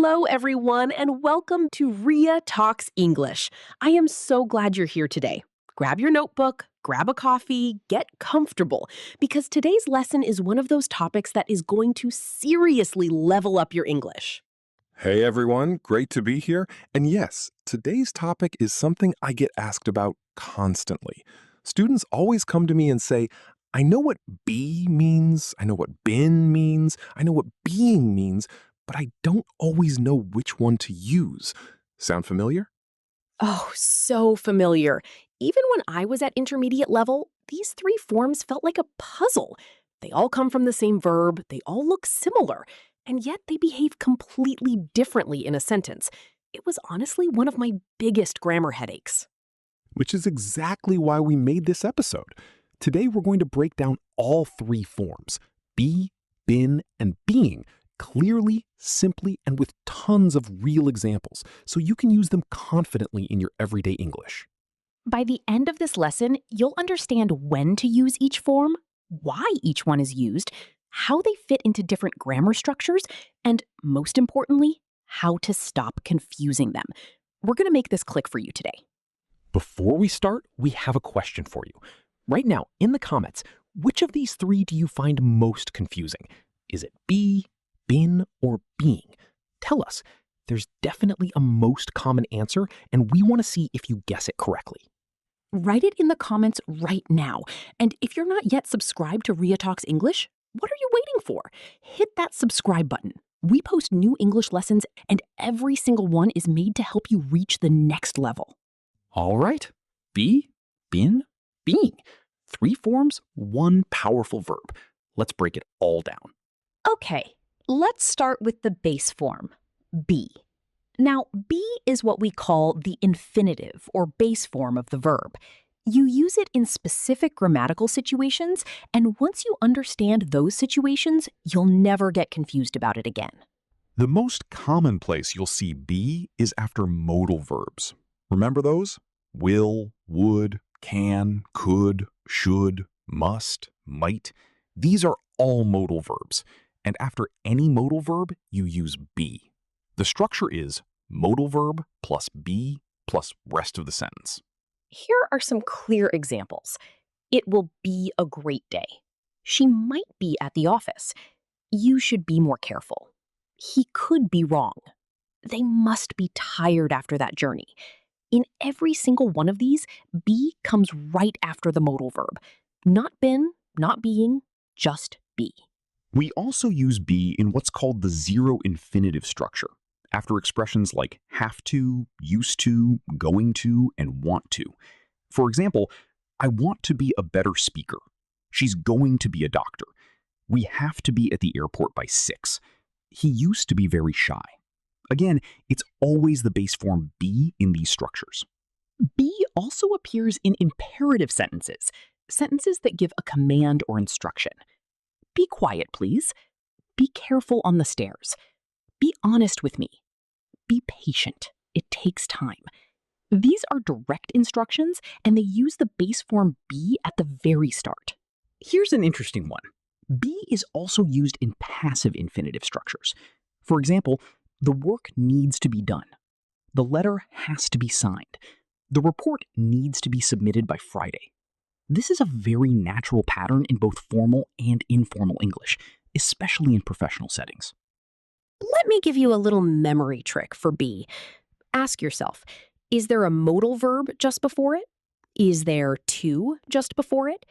Hello, everyone, and welcome to Ria Talks English. I am so glad you're here today. Grab your notebook, grab a coffee, get comfortable, because today's lesson is one of those topics that is going to seriously level up your English. Hey everyone, great to be here. And yes, today's topic is something I get asked about constantly. Students always come to me and say, I know what be means, I know what been means, I know what being means, but I don't always know which one to use. Sound familiar? Oh, so familiar. Even when I was at intermediate level, these three forms felt like a puzzle. They all come from the same verb, they all look similar, and yet they behave completely differently in a sentence. It was honestly one of my biggest grammar headaches. Which is exactly why we made this episode. Today we're going to break down all three forms, be, been, and being, clearly, simply, and with tons of real examples, so you can use them confidently in your everyday English. By the end of this lesson, you'll understand when to use each form, why each one is used, how they fit into different grammar structures, and most importantly, how to stop confusing them. We're going to make this click for you today. Before we start, we have a question for you. Right now, in the comments, which of these three do you find most confusing? Is it be, been, or being? Tell us. There's definitely a most common answer, and we want to see if you guess it correctly. Write it in the comments right now. And if you're not yet subscribed to Ria Talks English, what are you waiting for? Hit that subscribe button. We post new English lessons, and every single one is made to help you reach the next level. All right. Be, been, being. Three forms, one powerful verb. Let's break it all down. Okay, let's start with the base form, be. Now, be is what we call the infinitive or base form of the verb. You use it in specific grammatical situations, and once you understand those situations, you'll never get confused about it again. The most common place you'll see be is after modal verbs. Remember those? Will, would, can, could, should, must, might. These are all modal verbs. And after any modal verb, you use be. The structure is modal verb plus be plus rest of the sentence. Here are some clear examples. It will be a great day. She might be at the office. You should be more careful. He could be wrong. They must be tired after that journey. In every single one of these, be comes right after the modal verb. Not been, not being, just be. We also use be in what's called the zero infinitive structure, after expressions like have to, used to, going to, and want to. For example, I want to be a better speaker. She's going to be a doctor. We have to be at the airport by 6. He used to be very shy. Again, it's always the base form be in these structures. Be also appears in imperative sentences, sentences that give a command or instruction. Be quiet, please. Be careful on the stairs. Be honest with me. Be patient. It takes time. These are direct instructions, and they use the base form be at the very start. Here's an interesting one. Be is also used in passive infinitive structures. For example, the work needs to be done. The letter has to be signed. The report needs to be submitted by Friday. This is a very natural pattern in both formal and informal English, especially in professional settings. Let me give you a little memory trick for be. Ask yourself, is there a modal verb just before it? Is there to just before it?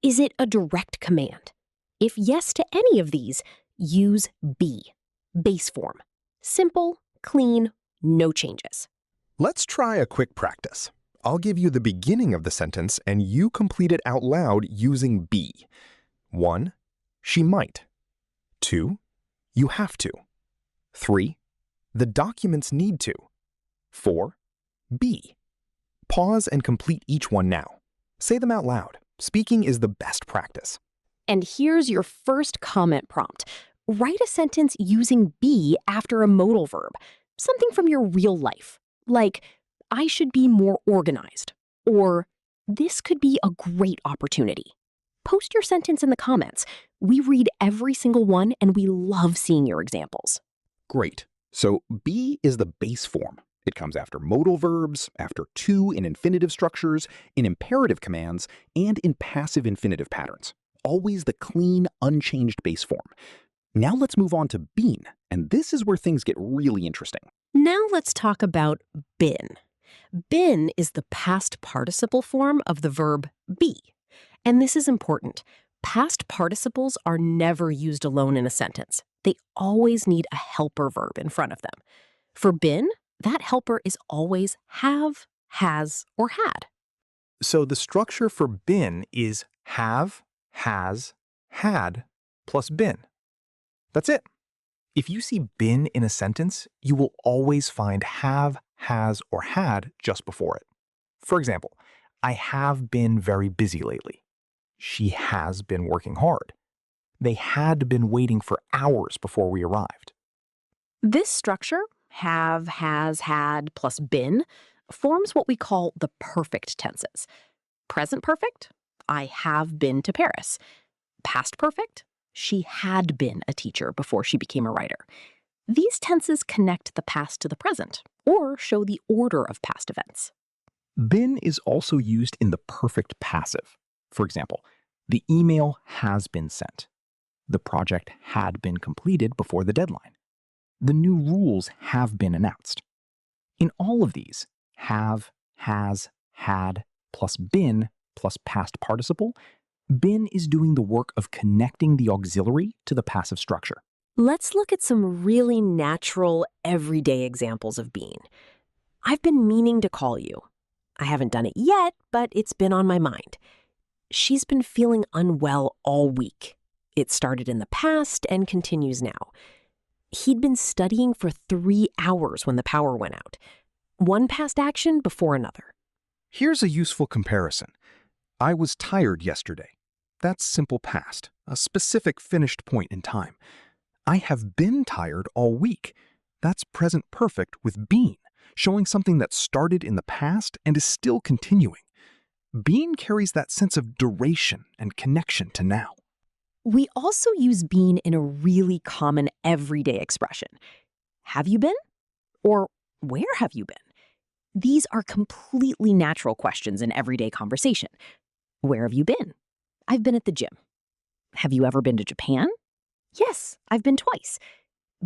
Is it a direct command? If yes to any of these, use be, base form. Simple, clean, no changes. Let's try a quick practice. I'll give you the beginning of the sentence and you complete it out loud using be. 1. She might. 2. You have to. 3. The documents need to. 4. Be. Pause and complete each one now. Say them out loud. Speaking is the best practice. And here's your first comment prompt. Write a sentence using be after a modal verb, something from your real life, like, I should be more organized, or this could be a great opportunity. Post your sentence in the comments. We read every single one and we love seeing your examples. Great. So be is the base form. It comes after modal verbs, after to in infinitive structures, in imperative commands, and in passive infinitive patterns. Always the clean, unchanged base form. Now let's move on to been, and this is where things get really interesting. Now let's talk about been. Been is the past participle form of the verb be. And this is important. Past participles are never used alone in a sentence. They always need a helper verb in front of them. For been, that helper is always have, has, or had. So the structure for been is have, has, had, plus been. That's it. If you see been in a sentence, you will always find have, has, or had just before it. For example, I have been very busy lately. She has been working hard. They had been waiting for hours before we arrived. This structure, have, has, had, plus been, forms what we call the perfect tenses. Present perfect, I have been to Paris. Past perfect, she had been a teacher before she became a writer. These tenses connect the past to the present, or show the order of past events. Been is also used in the perfect passive. For example, the email has been sent. The project had been completed before the deadline. The new rules have been announced. In all of these, have, has, had, plus been, plus past participle, been is doing the work of connecting the auxiliary to the passive structure. Let's look at some really natural, everyday examples of being. I've been meaning to call you. I haven't done it yet, but it's been on my mind. She's been feeling unwell all week. It started in the past and continues now. He'd been studying for 3 hours when the power went out. One past action before another. Here's a useful comparison. I was tired yesterday. That's simple past, a specific finished point in time. I have been tired all week. That's present perfect with been, showing something that started in the past and is still continuing. Been carries that sense of duration and connection to now. We also use been in a really common everyday expression. Have you been? Or where have you been? These are completely natural questions in everyday conversation. Where have you been? I've been at the gym. Have you ever been to Japan? Yes, I've been twice.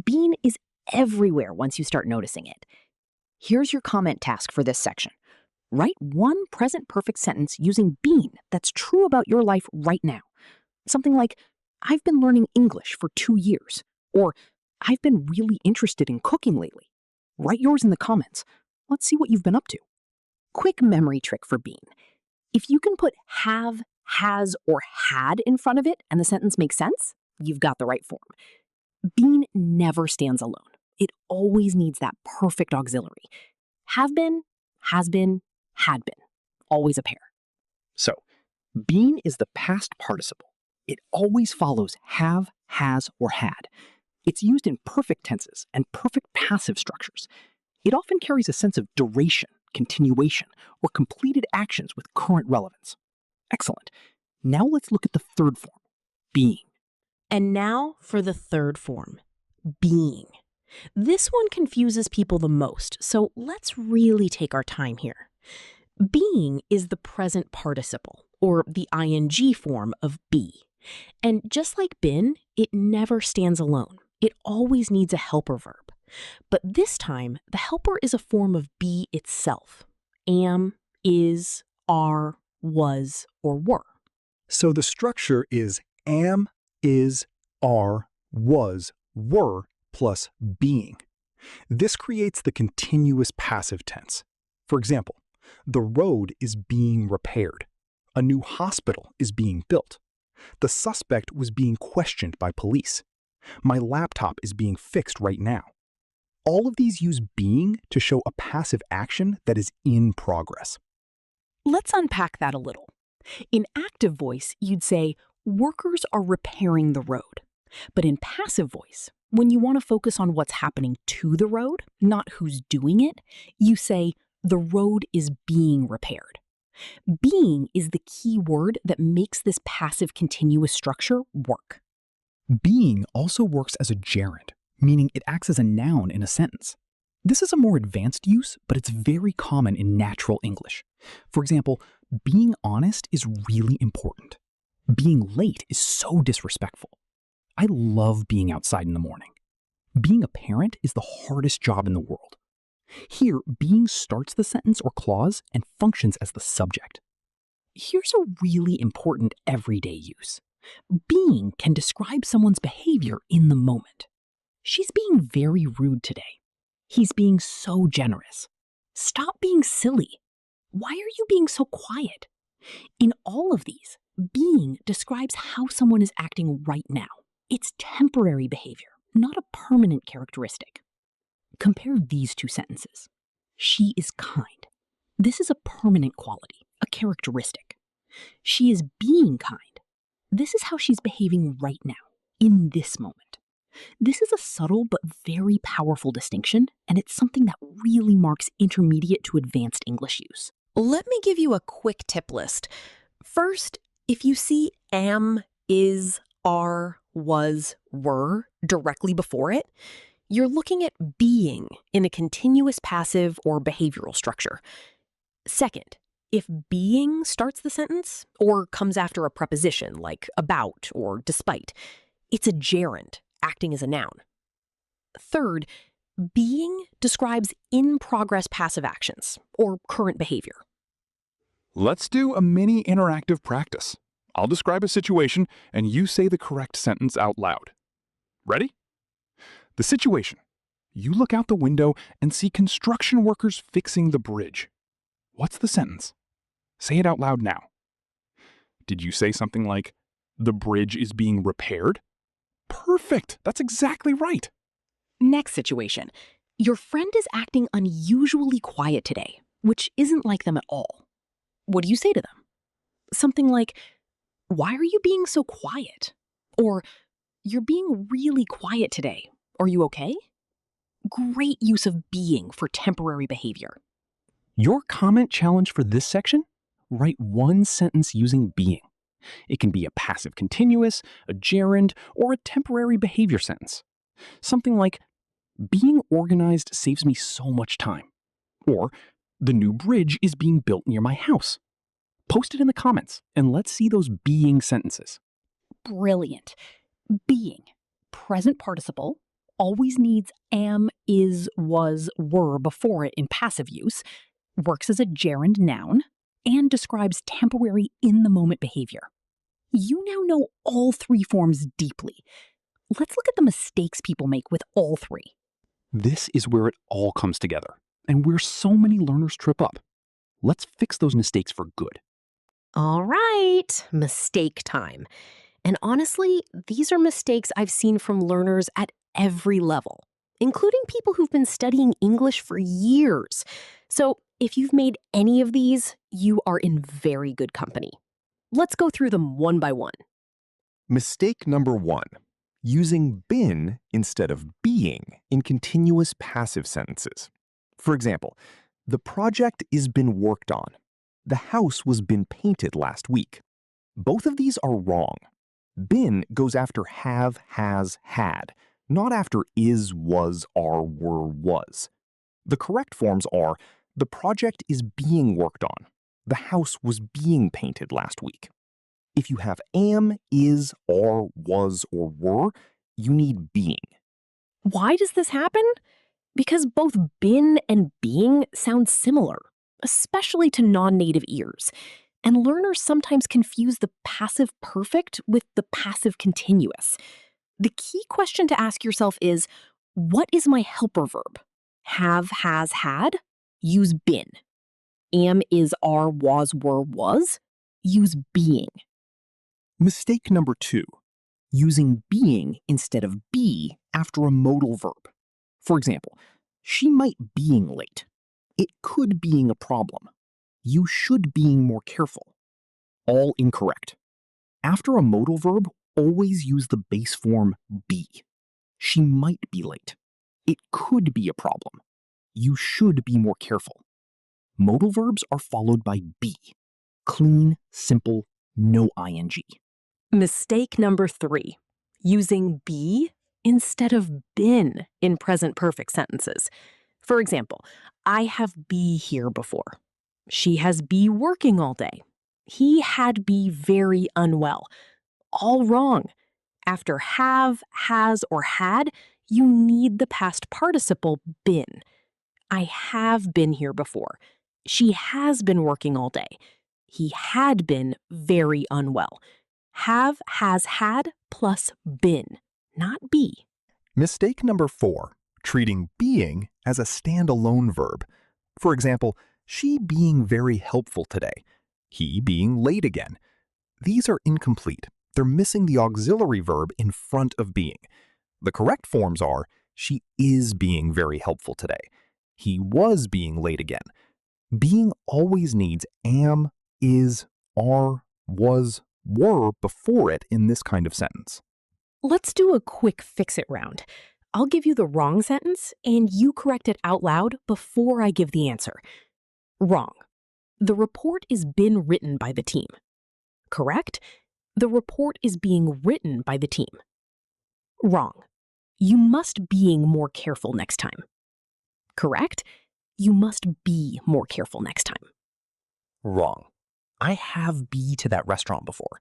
Been is everywhere once you start noticing it. Here's your comment task for this section. Write one present perfect sentence using been that's true about your life right now. Something like, I've been learning English for 2 years. Or, I've been really interested in cooking lately. Write yours in the comments. Let's see what you've been up to. Quick memory trick for been. If you can put have, has, or had in front of it and the sentence makes sense, you've got the right form. Been never stands alone. It always needs that perfect auxiliary. Have been, has been, had been. Always a pair. So, been is the past participle. It always follows have, has, or had. It's used in perfect tenses and perfect passive structures. It often carries a sense of duration, continuation, or completed actions with current relevance. Excellent. Now let's look at the third form, being. And now for the third form, being. This one confuses people the most, so let's really take our time here. Being is the present participle, or the ing form of be. And just like been, it never stands alone. It always needs a helper verb. But this time, the helper is a form of be itself. Am, is, are, was, or were. So the structure is am, is, are, was, were, plus being. This creates the continuous passive tense. For example, the road is being repaired. A new hospital is being built. The suspect was being questioned by police. My laptop is being fixed right now. All of these use being to show a passive action that is in progress. Let's unpack that a little. In active voice, you'd say, workers are repairing the road. But in passive voice, when you want to focus on what's happening to the road, not who's doing it, you say, the road is being repaired. Being is the key word that makes this passive continuous structure work. Being also works as a gerund, meaning it acts as a noun in a sentence. This is a more advanced use, but it's very common in natural English. For example, being honest is really important. Being late is so disrespectful. I love being outside in the morning. Being a parent is the hardest job in the world. Here, being starts the sentence or clause and functions as the subject. Here's a really important everyday use. Being can describe someone's behavior in the moment. She's being very rude today. He's being so generous. Stop being silly. Why are you being so quiet? In all of these, being describes how someone is acting right now. It's temporary behavior, not a permanent characteristic. Compare these two sentences. She is kind. This is a permanent quality, a characteristic. She is being kind. This is how she's behaving right now, in this moment. This is a subtle but very powerful distinction, and it's something that really marks intermediate to advanced English use. Let me give you a quick tip list. First, if you see am, is, are, was, were directly before it, you're looking at being in a continuous passive or behavioral structure. Second, if being starts the sentence or comes after a preposition like about or despite, it's a gerund acting as a noun. Third, being describes in-progress passive actions or current behavior. Let's do a mini interactive practice. I'll describe a situation and you say the correct sentence out loud. Ready? The situation. You look out the window and see construction workers fixing the bridge. What's the sentence? Say it out loud now. Did you say something like, the bridge is being repaired? Perfect! That's exactly right. Next situation. Your friend is acting unusually quiet today, which isn't like them at all. What do you say to them? Something like, why are you being so quiet? Or, you're being really quiet today. Are you okay? Great use of being for temporary behavior. Your comment challenge for this section? Write one sentence using being. It can be a passive continuous, a gerund, or a temporary behavior sentence. Something like, being organized saves me so much time. Or, the new bridge is being built near my house. Post it in the comments, and let's see those being sentences. Brilliant. Being, present participle, always needs am, is, was, were before it in passive use, works as a gerund noun, and describes temporary in-the-moment behavior. You now know all three forms deeply. Let's look at the mistakes people make with all three. This is where it all comes together, and where so many learners trip up. Let's fix those mistakes for good. All right, mistake time. And honestly, these are mistakes I've seen from learners at every level, including people who've been studying English for years. So if you've made any of these, you are in very good company. Let's go through them one by one. Mistake number 1. Using been instead of being in continuous passive sentences. For example, the project is been worked on. The house was been painted last week. Both of these are wrong. Been goes after have, has, had, not after is, was, are, were, was. The correct forms are, the project is being worked on. The house was being painted last week. If you have am, is, are, was, or were, you need being. Why does this happen? Because both been and being sound similar, especially to non-native ears. And learners sometimes confuse the passive perfect with the passive continuous. The key question to ask yourself is, what is my helper verb? Have, has, had? Use been. Am, is, are, was, were, was? Use being. Mistake number 2. Using being instead of be after a modal verb. For example, she might being late. It could being a problem. You should being more careful. All incorrect. After a modal verb, always use the base form be. She might be late. It could be a problem. You should be more careful. Modal verbs are followed by be. Clean, simple, no ing. Mistake number 3. Using be instead of been in present perfect sentences. For example, I have be here before. She has be working all day. He had be very unwell. All wrong. After have, has, or had, you need the past participle been. I have been here before. She has been working all day. He had been very unwell. Have, has, had plus been, not be. Mistake number 4, treating being as a standalone verb. For example, she being very helpful today, he being late again. These are incomplete. They're missing the auxiliary verb in front of being. The correct forms are, she is being very helpful today. He was being late again. Being always needs am, is, are, was, were before it in this kind of sentence. Let's do a quick fix-it round. I'll give you the wrong sentence, and you correct it out loud before I give the answer. Wrong. The report is been written by the team. Correct? The report is being written by the team. Wrong. You must being more careful next time. Correct? You must be more careful next time. Wrong. I have been to that restaurant before.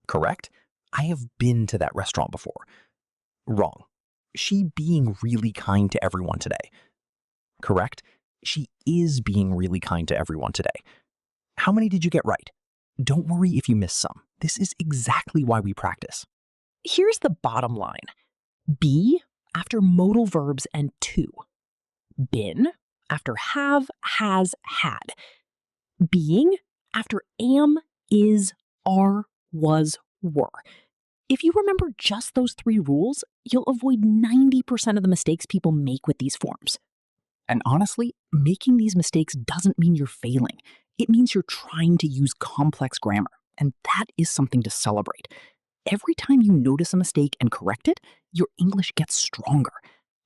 Correct? I have been to that restaurant before. Wrong. She being really kind to everyone today. Correct? She is being really kind to everyone today. How many did you get right? Don't worry if you miss some. This is exactly why we practice. Here's the bottom line. Be after modal verbs and to. Been after have, has, had. Being after am, is, are, was, were. If you remember just those 3 rules, you'll avoid 90% of the mistakes people make with these forms. And honestly, making these mistakes doesn't mean you're failing. It means you're trying to use complex grammar, and that is something to celebrate. Every time you notice a mistake and correct it, your English gets stronger.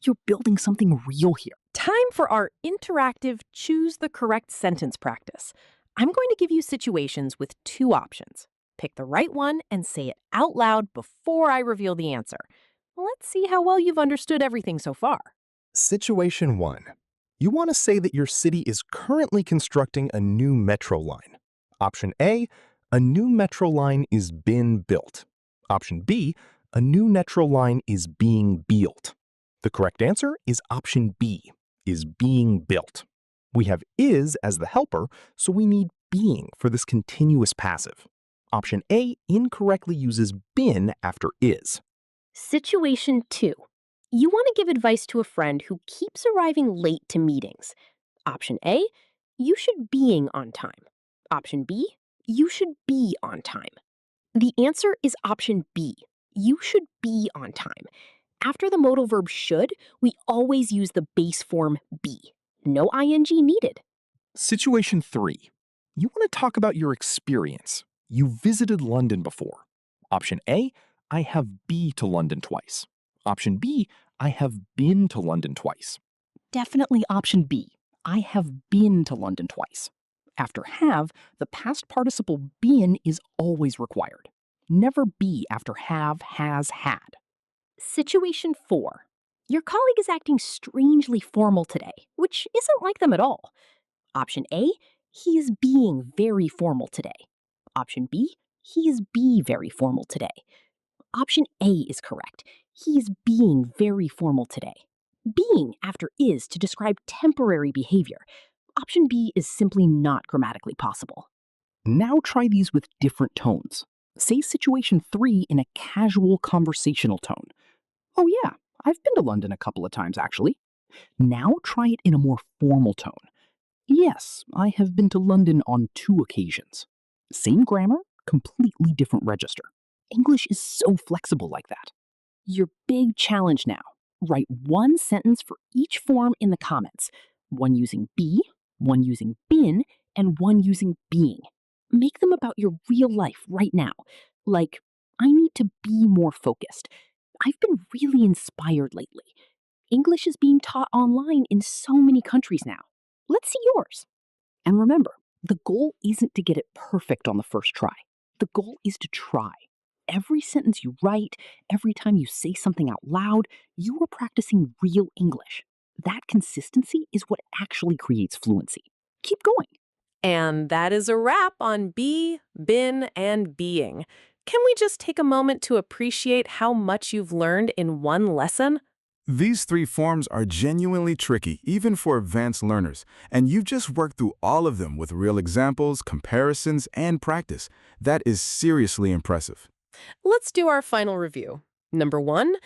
You're building something real here. Time for our interactive choose the correct sentence practice. I'm going to give you situations with 2 options. Pick the right one and say it out loud before I reveal the answer. Let's see how well you've understood everything so far. Situation 1. You want to say that your city is currently constructing a new metro line. Option A, a new metro line is been built. Option B, a new metro line is being built. The correct answer is option B, is being built. We have is as the helper, so we need being for this continuous passive. Option A incorrectly uses been after is. Situation 2. You want to give advice to a friend who keeps arriving late to meetings. Option A, you should being on time. Option B, you should be on time. The answer is option B, you should be on time. After the modal verb should, we always use the base form be. No ing needed. Situation 3. You want to talk about your experience. You visited London before. Option A, I have been to London twice. Option B, I have been to London twice. Definitely option B. I have been to London twice. After have, the past participle been is always required. Never be after have, has, had. Situation 4. Your colleague is acting strangely formal today, which isn't like them at all. Option A, he is being very formal today. Option B, he is be very formal today. Option A is correct. He is being very formal today. Being after is to describe temporary behavior. Option B is simply not grammatically possible. Now try these with different tones. Say situation 3 in a casual conversational tone. Oh yeah, I've been to London a couple of times actually. Now try it in a more formal tone. Yes, I have been to London on 2 occasions. Same grammar, completely different register. English is so flexible like that. Your big challenge now. Write 1 sentence for each form in the comments. 1 using be, 1 using been, and 1 using being. Make them about your real life right now. Like, I need to be more focused. I've been really inspired lately. English is being taught online in so many countries now. Let's see yours. And remember, the goal isn't to get it perfect on the first try. The goal is to try. Every sentence you write, every time you say something out loud, you are practicing real English. That consistency is what actually creates fluency. Keep going. And that is a wrap on be, been, and being. Can we just take a moment to appreciate how much you've learned in one lesson? These three forms are genuinely tricky, even for advanced learners, and you've just worked through all of them with real examples, comparisons, and practice. That is seriously impressive. Let's do our final review. Number 1,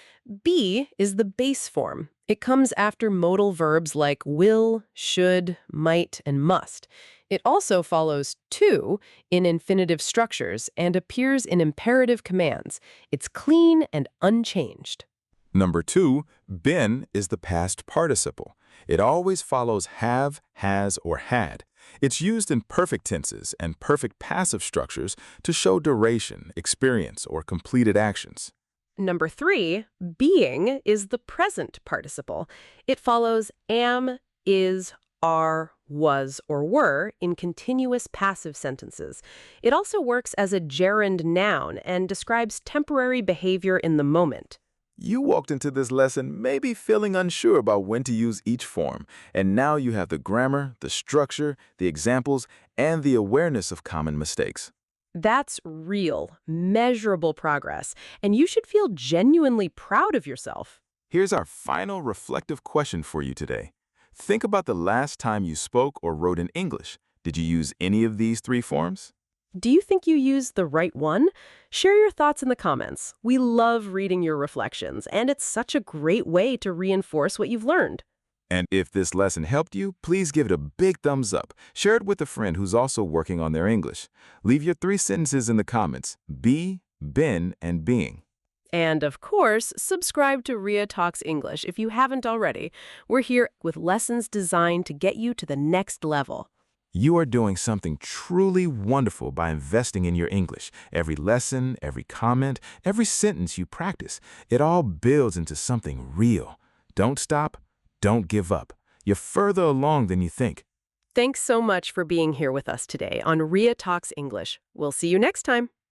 be is the base form. It comes after modal verbs like will, should, might, and must. It also follows to in infinitive structures and appears in imperative commands. It's clean and unchanged. Number 2, been is the past participle. It always follows have, has, or had. It's used in perfect tenses and perfect passive structures to show duration, experience, or completed actions. Number 3, being is the present participle. It follows am, is, are, was, or were in continuous passive sentences. It also works as a gerund noun and describes temporary behavior in the moment. You walked into this lesson maybe feeling unsure about when to use each form, and now you have the grammar, the structure, the examples, and the awareness of common mistakes. That's real, measurable progress, and you should feel genuinely proud of yourself. Here's our final reflective question for you today. Think about the last time you spoke or wrote in English. Did you use any of these three forms? Do you think you used the right one? Share your thoughts in the comments. We love reading your reflections, and it's such a great way to reinforce what you've learned. And if this lesson helped you, please give it a big thumbs up. Share it with a friend who's also working on their English. Leave your 3 sentences in the comments: be, been, and being. And of course, subscribe to Ria Talks English if you haven't already. We're here with lessons designed to get you to the next level. You are doing something truly wonderful by investing in your English. Every lesson, every comment, every sentence you practice, it all builds into something real. Don't stop. Don't give up. You're further along than you think. Thanks so much for being here with us today on Ria Talks English. We'll see you next time.